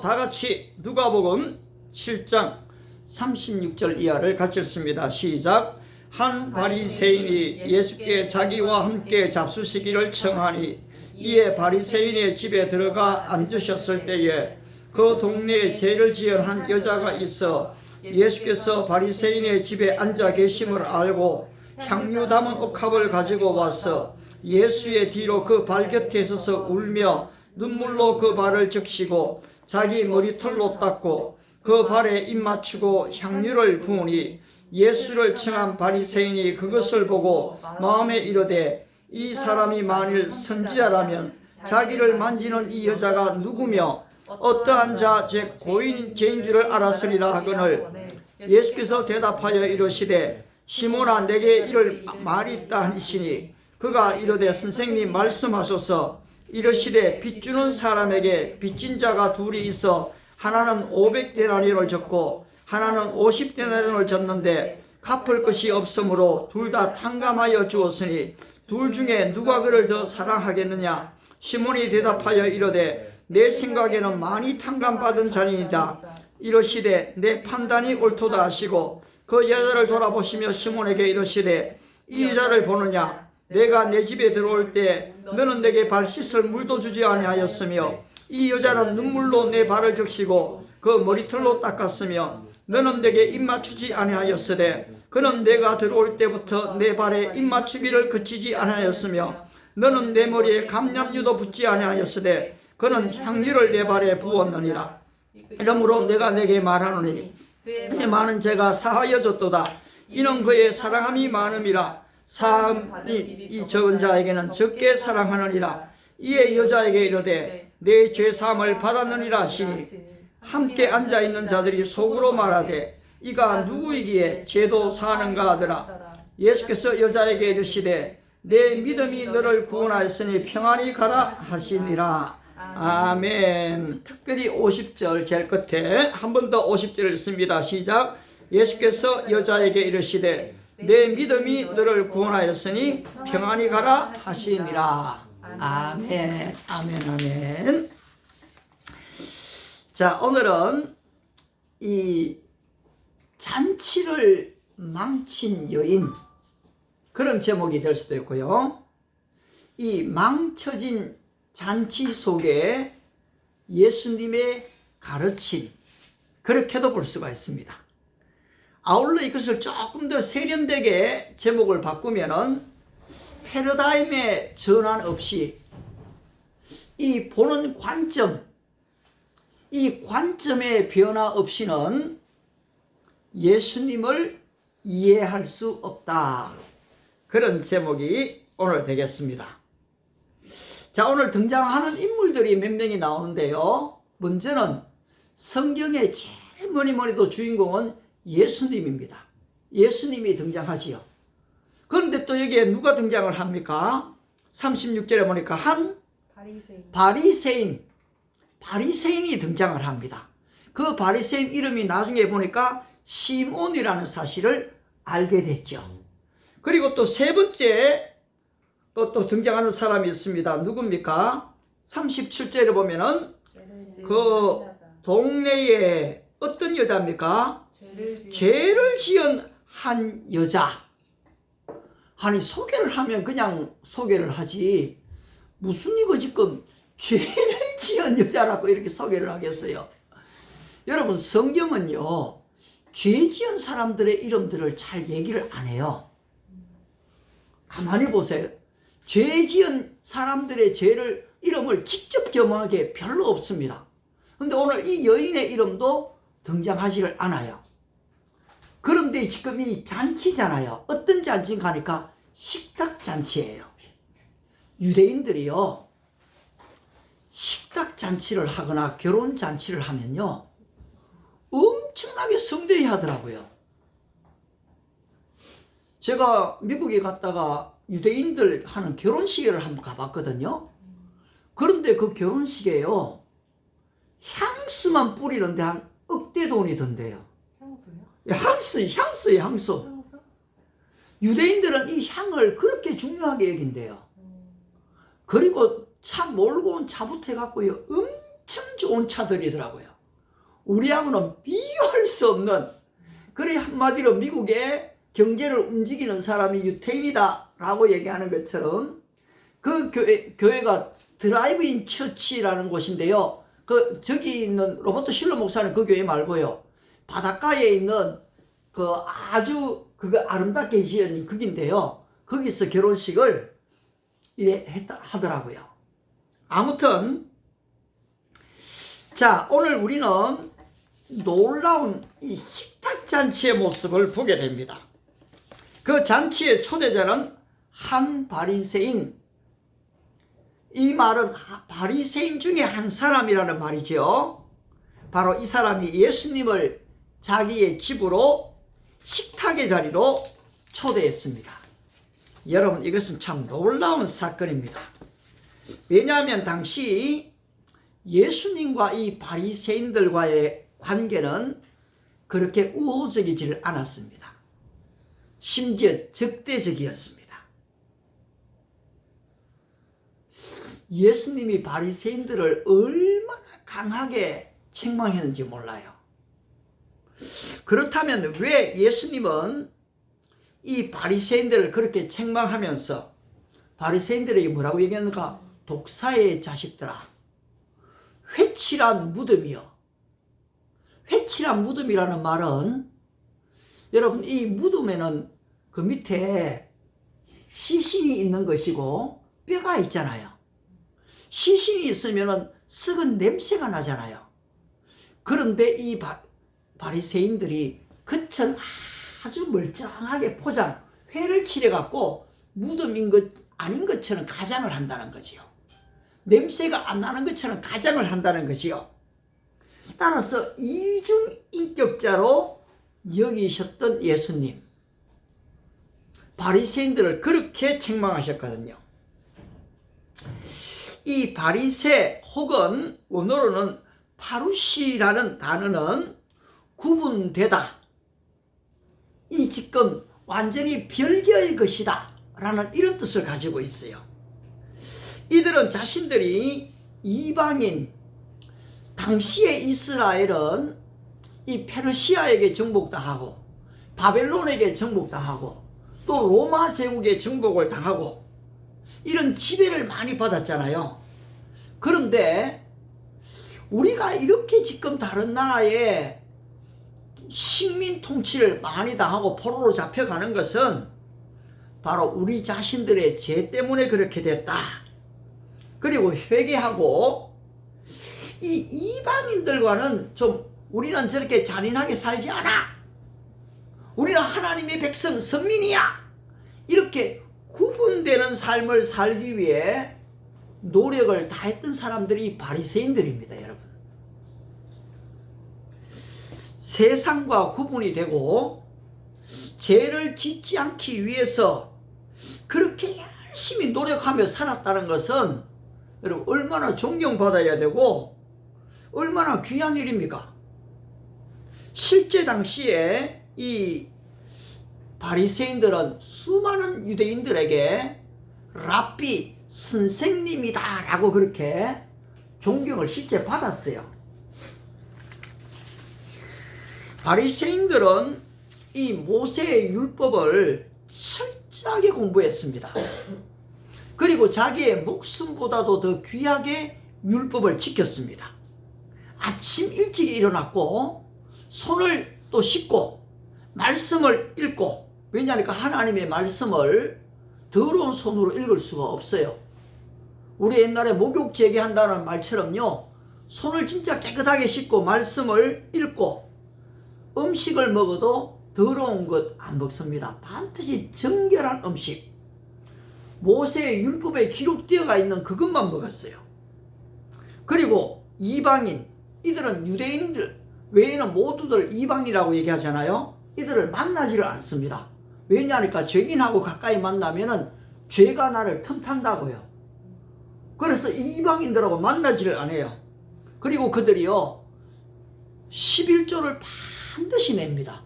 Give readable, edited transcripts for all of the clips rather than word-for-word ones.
다 같이 누가복음 7장 36절 이하를 같이 읽습니다. 시작. 한 바리새인이 예수께 자기와 함께 잡수시기를 청하니 이에 바리새인의 집에 들어가 앉으셨을 때에 그 동네에 죄를 지은 한 여자가 있어 예수께서 바리새인의 집에 앉아 계심을 알고 향유 담은 옥합을 가지고 와서 예수의 뒤로 그 발 곁에 서서 울며 눈물로 그 발을 적시고 자기 머리털로 닦고 그 발에 입 맞추고 향유를 부으니 예수를 청한 바리새인이 그것을 보고 마음에 이르되 이 사람이 만일 선지자라면 자기를 만지는 이 여자가 누구며 어떠한 자 즉 고인인 죄인 줄을 알았으리라 하거늘 예수께서 대답하여 이르시되 시몬아 내게 이를 말이 있다 하시니 그가 이르되 선생님 말씀하소서. 이르시되 빚주는 사람에게 빚진 자가 둘이 있어 하나는 500데나리온을 졌고 하나는 50데나리온을 졌는데 갚을 것이 없으므로 둘 다 탕감하여 주었으니 둘 중에 누가 그를 더 사랑하겠느냐. 시몬이 대답하여 이르되 내 생각에는 많이 탕감받은 자니이다. 이르시되 내 판단이 옳도다 하시고 그 여자를 돌아보시며 시몬에게 이르시되 이 여자를 보느냐. 내가 내 집에 들어올 때 너는 내게 발 씻을 물도 주지 아니하였으며 이 여자는 눈물로 내 발을 적시고 그 머리털로 닦았으며 너는 내게 입 맞추지 아니하였으되 그는 내가 들어올 때부터 내 발에 입 맞추기를 그치지 아니하였으며 너는 내 머리에 감람유도 붓지 아니하였으되 그는 향유를 내 발에 부었느니라. 이러므로 내가 내게 말하노니 그의 많은 죄가 사하여 줬도다. 이는 그의 사랑함이 많음이라. 사함이 이 적은 자에게는 적게 사랑하느니라. 이에 여자에게 이르되 내 죄사함을 받았느니라 하시니 함께 앉아있는 자들이 속으로 말하되 이가 누구이기에 죄도 사하는가 하더라. 예수께서 여자에게 이르시되 내 믿음이 너를 구원하였으니 평안히 가라 하시니라. 아멘. 특별히 50절 제일 끝에 한 번 더 50절을 읽습니다. 시작. 예수께서 여자에게 이르시되 내 믿음이 너를 구원하였으니 평안히 가라 하시니라. 아멘. 아멘. 아멘. 자, 오늘은 이 잔치를 망친 여인, 그런 제목이 될 수도 있고요. 이 망쳐진 잔치 속에 예수님의 가르침, 그렇게도 볼 수가 있습니다. 아울러 이것을 조금 더 세련되게 제목을 바꾸면은 패러다임의 전환 없이 이 보는 관점, 이 관점의 변화 없이는 예수님을 이해할 수 없다. 그런 제목이 오늘 되겠습니다. 자, 오늘 등장하는 인물들이 몇 명이 나오는데요. 먼저는 성경의 제일 뭐니도 주인공은 예수님입니다. 예수님이 등장하지요. 그런데 또 여기에 누가 등장을 합니까? 36절에 보니까 한 바리새인이 등장을 합니다. 그 바리새인 이름이 나중에 보니까 시몬이라는 사실을 알게 됐죠. 그리고 또 세 번째 또 등장하는 사람이 있습니다. 누굽니까? 37절에 보면은 그 동네에 어떤 여자입니까? 죄를 지은 한 여자. 아니, 소개를 하면 그냥 소개를 하지 무슨 이거 지금 죄를 지은 여자라고 이렇게 소개를 하겠어요? 여러분, 성경은요 죄 지은 사람들의 이름들을 잘 얘기를 안 해요. 가만히 보세요. 죄 지은 사람들의 이름을 직접 겸하게 별로 없습니다. 그런데 오늘 이 여인의 이름도 등장하지를 않아요. 그런데 지금 이 잔치잖아요. 어떤 잔치인가 하니까 식탁 잔치예요. 유대인들이요 식탁 잔치를 하거나 결혼 잔치를 하면요 엄청나게 성대히 하더라고요. 제가 미국에 갔다가 유대인들 하는 결혼식을 한번 가봤거든요. 그런데 그 결혼식에요 향수만 뿌리는데 한 억대 돈이 든대요. 향수요? 향수. 유대인들은 이 향을 그렇게 중요하게 여긴대요. 그리고 차 몰고 온 차부터 해갖고요 참 좋은 차들이더라고요. 우리하고는 비교할 수 없는, 그래 한마디로 미국의 경제를 움직이는 사람이 유태인이다 라고 얘기하는 것처럼 그 교회가 드라이브인 처치라는 곳인데요. 저기 있는 로버트 실러 목사는 그 교회 말고요, 바닷가에 있는 아주 아름답게 지은 거긴데요, 거기서 결혼식을 하더라고요. 아무튼 자, 오늘 우리는 놀라운 이 식탁 잔치의 모습을 보게 됩니다. 그 잔치의 초대자는 한 바리새인, 이 말은 바리새인 중에 한 사람이라는 말이죠. 바로 이 사람이 예수님을 자기의 집으로 식탁의 자리로 초대했습니다. 여러분, 이것은 참 놀라운 사건입니다. 왜냐하면 당시 예수님과 이 바리새인들과의 관계는 그렇게 우호적이지를 않았습니다. 심지어 적대적이었습니다. 예수님이 바리새인들을 얼마나 강하게 책망했는지 몰라요. 그렇다면 왜 예수님은 이 바리새인들을 그렇게 책망하면서 바리새인들에게 뭐라고 얘기했는가? 독사의 자식들아, 회칠한 무덤이요. 회칠한 무덤이라는 말은, 여러분, 이 무덤에는 그 밑에 시신이 있는 것이고 뼈가 있잖아요. 시신이 있으면 썩은 냄새가 나잖아요. 그런데 이 바리새인들이 겉은 아주 멀쩡하게 포장, 회를 칠해갖고 무덤인 것 아닌 것처럼 가장을 한다는 거지요. 냄새가 안 나는 것처럼 가장을 한다는 것이요. 따라서 이중인격자로 여기셨던 예수님, 바리새인들을 그렇게 책망하셨거든요. 이 바리새 혹은 원어로는 파루시라는 단어는 구분되다, 이 지금 완전히 별개의 것이다 라는 이런 뜻을 가지고 있어요. 이들은 자신들이 이방인, 당시의 이스라엘은 이 페르시아에게 정복당하고 바벨론에게 정복당하고 또 로마 제국에 정복을 당하고 이런 지배를 많이 받았잖아요. 그런데 우리가 이렇게 지금 다른 나라에 식민 통치를 많이 당하고 포로로 잡혀가는 것은 바로 우리 자신들의 죄 때문에 그렇게 됐다. 그리고 회개하고 이 이방인들과는 좀 우리는 저렇게 잔인하게 살지 않아. 우리는 하나님의 백성, 선민이야. 이렇게 구분되는 삶을 살기 위해 노력을 다했던 사람들이 바리새인들입니다, 여러분. 세상과 구분이 되고 죄를 짓지 않기 위해서 그렇게 열심히 노력하며 살았다는 것은 여러분 얼마나 존경받아야 되고 얼마나 귀한 일입니까? 실제 당시에 이 바리새인들은 수많은 유대인들에게 랍비, 선생님이다 라고 그렇게 존경을 실제 받았어요. 바리새인들은 이 모세의 율법을 철저하게 공부했습니다. 그리고 자기의 목숨보다도 더 귀하게 율법을 지켰습니다. 아침 일찍 일어났고 손을 또 씻고 말씀을 읽고, 왜냐하니까 하나님의 말씀을 더러운 손으로 읽을 수가 없어요. 우리 옛날에 목욕 재개한다는 말처럼요, 손을 진짜 깨끗하게 씻고 말씀을 읽고 음식을 먹어도 더러운 것 안 먹습니다. 반드시 정결한 음식, 모세의 율법에 기록되어 있는 그것만 먹었어요. 그리고 이방인, 이들은 유대인들 외에는 모두들 이방이라고 얘기하잖아요. 이들을 만나지를 않습니다. 왜냐하니까 죄인하고 가까이 만나면은 죄가 나를 틈탄다고요. 그래서 이방인들하고 만나지를 않아요. 그리고 그들이요 11조를 반드시 냅니다.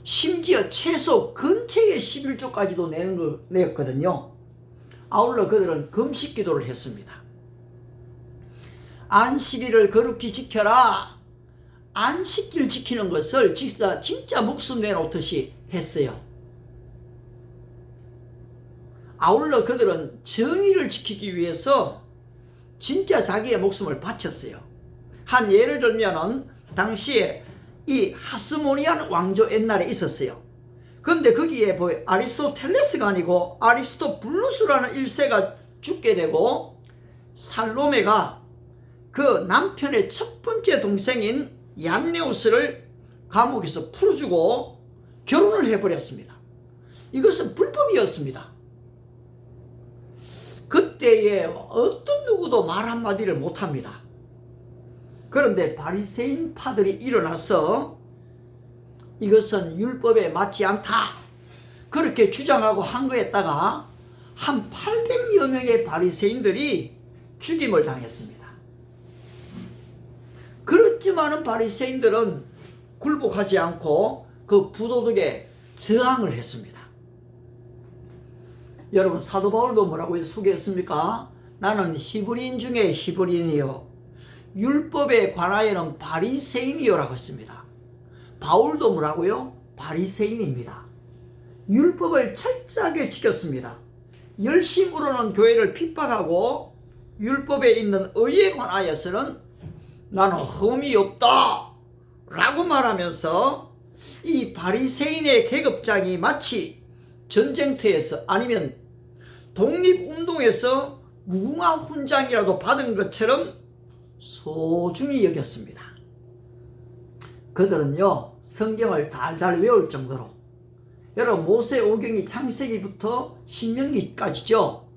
심지어 최소 근처의 11조까지도 냈거든요. 아울러 그들은 금식 기도를 했습니다. 안식일을 거룩히 지켜라. 안식일 지키는 것을 진짜 목숨 내놓듯이 했어요. 아울러 그들은 정의를 지키기 위해서 진짜 자기의 목숨을 바쳤어요. 한 예를 들면은 당시에 이 하스모니안 왕조 옛날에 있었어요. 그런데 거기에 아리스토텔레스가 아니고 아리스토블루스라는 1세가 죽게 되고 살로메가 그 남편의 첫 번째 동생인 얀네우스를 감옥에서 풀어주고 결혼을 해버렸습니다. 이것은 불법이었습니다. 그때에 어떤 누구도 말 한마디를 못합니다. 그런데 바리새인 파들이 일어나서 이것은 율법에 맞지 않다 그렇게 주장하고 한 거에다가 한 800여 명의 바리새인들이 죽임을 당했습니다. 그렇지만은 바리새인들은 굴복하지 않고 그 부도덕에 저항을 했습니다. 여러분 사도 바울도 뭐라고 소개했습니까? 나는 히브리인 중에 히브리인이요 율법에 관하여는 바리새인이요라고 했습니다. 바울도 뭐라고요? 바리새인입니다. 율법을 철저하게 지켰습니다. 열심으로는 교회를 핍박하고 율법에 있는 의에 관하여서는 나는 흠이 없다 라고 말하면서 이 바리새인의 계급장이 마치 전쟁터에서 아니면 독립운동에서 무궁화 훈장이라도 받은 것처럼 소중히 여겼습니다. 그들은요 성경을 달달 외울 정도로 여러분 모세오경이 창세기부터 신명기까지죠.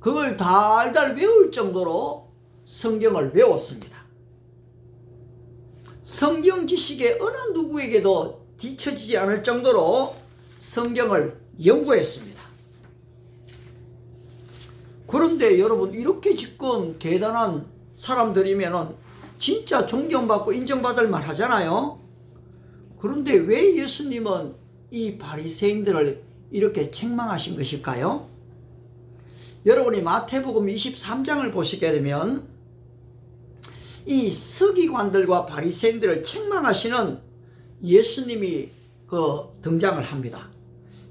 그걸 달달 외울 정도로 성경을 외웠습니다. 성경 지식에 어느 누구에게도 뒤처지지 않을 정도로 성경을 연구했습니다. 그런데 여러분 이렇게 지금 대단한 사람들이면은 진짜 존경받고 인정받을 만 하잖아요. 그런데 왜 예수님은 이 바리새인들을 이렇게 책망하신 것일까요? 여러분이 마태복음 23장을 보시게 되면 이 서기관들과 바리새인들을 책망하시는 예수님이 등장을 합니다.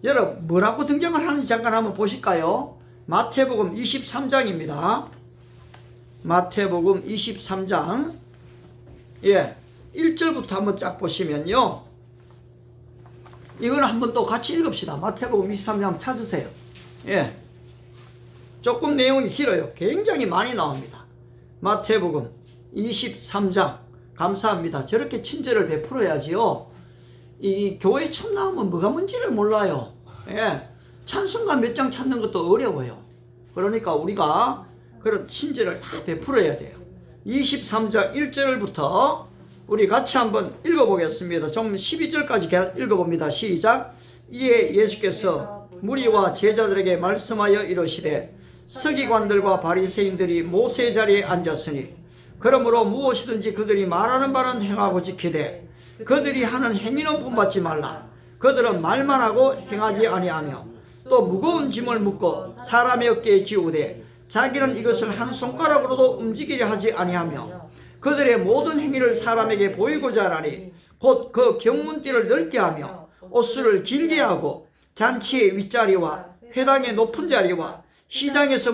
여러분 뭐라고 등장을 하는지 잠깐 한번 보실까요? 마태복음 23장입니다. 마태복음 23장 1절부터 한번 쫙 보시면요. 이거는 한번 또 같이 읽읍시다. 마태복음 23장 찾으세요. 조금 내용이 길어요. 굉장히 많이 나옵니다. 마태복음 23장 감사합니다. 저렇게 친절을 베풀어야지요. 이 교회 처음 나오면 뭐가 뭔지를 몰라요. 찬송가 몇 장 찾는 것도 어려워요. 그러니까 우리가 그런 친절을 다 베풀어야 돼요. 23장 1절부터 우리 같이 한번 읽어보겠습니다. 좀 12절까지 읽어봅니다. 시작. 이에 예수께서 무리와 제자들에게 말씀하여 이르시되 서기관들과 바리새인들이 모세 자리에 앉았으니 그러므로 무엇이든지 그들이 말하는 바는 행하고 지키되 그들이 하는 행위는 본받지 말라. 그들은 말만 하고 행하지 아니하며 또 무거운 짐을 묻고 사람의 어깨에 지우되 자기는 이것을 한 손가락으로도 움직이려 하지 아니하며 그들의 모든 행위를 사람에게 보이고자 하나니 곧 그 경문띠를 넓게 하며 옷수를 길게 하고 잔치의 윗자리와 회당의 높은 자리와 시장에서